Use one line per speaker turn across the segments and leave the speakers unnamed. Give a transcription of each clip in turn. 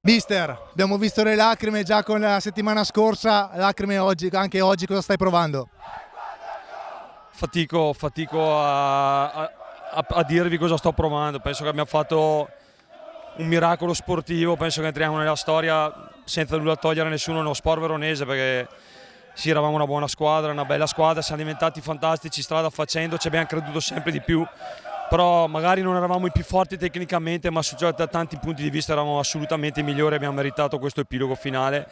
Mister, abbiamo visto le lacrime già con la settimana scorsa, lacrime oggi, anche oggi cosa stai provando?
Fatico a dirvi cosa sto provando. Penso che abbiamo fatto un miracolo sportivo, penso che entriamo nella storia senza nulla togliere a nessuno nello sport veronese, perché sì, eravamo una buona squadra, una bella squadra, siamo diventati fantastici strada facendo, ci abbiamo creduto sempre di più, però magari non eravamo i più forti tecnicamente, ma da tanti punti di vista eravamo assolutamente i migliori, abbiamo meritato questo epilogo finale,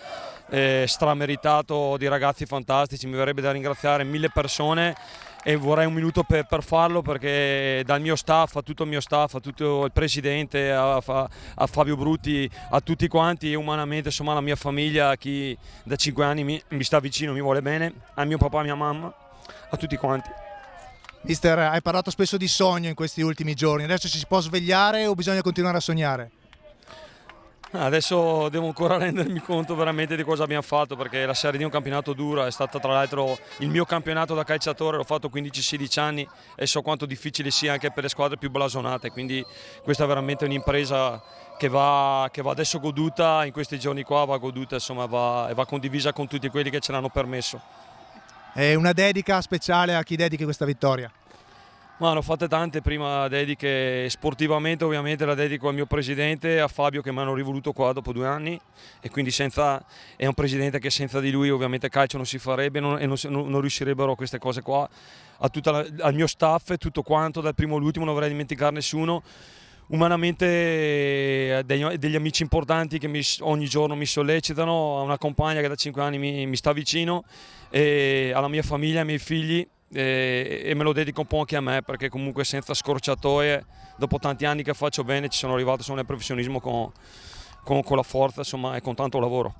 strameritato, di ragazzi fantastici. Mi verrebbe da ringraziare 1000 persone e vorrei un minuto per farlo, perché dal mio staff a tutto il mio staff, a tutto il presidente, a Fabio Brutti, a tutti quanti, e umanamente insomma alla mia famiglia, a chi da 5 anni mi sta vicino, mi vuole bene, a mio papà, a mia mamma, a tutti quanti.
Mister, hai parlato spesso di sogno in questi ultimi giorni, adesso ci si può svegliare o bisogna continuare a sognare?
Adesso devo ancora rendermi conto veramente di cosa abbiamo fatto, perché la Serie D è un campionato duro, è stato tra l'altro il mio campionato da calciatore, l'ho fatto 15-16 anni e so quanto difficile sia anche per le squadre più blasonate, quindi questa è veramente un'impresa che va adesso goduta, in questi giorni qua va goduta, insomma, e va condivisa con tutti quelli che ce l'hanno permesso.
È una dedica speciale a chi dedichi questa vittoria?
Ma ne ho fatte tante prima dediche, sportivamente ovviamente la dedico al mio presidente, a Fabio, che mi hanno rivoluto qua dopo 2 anni, e quindi è un presidente che senza di lui ovviamente calcio non si farebbe e non riuscirebbero queste cose qua, al mio staff e tutto quanto, dal primo all'ultimo, non vorrei dimenticare nessuno. Umanamente degli amici importanti che ogni giorno mi sollecitano, a una compagna che da 5 anni mi sta vicino, e alla mia famiglia, ai miei figli, e me lo dedico un po' anche a me, perché comunque senza scorciatoie, dopo tanti anni che faccio bene, ci sono arrivato nel professionismo con la forza, insomma, e con tanto lavoro.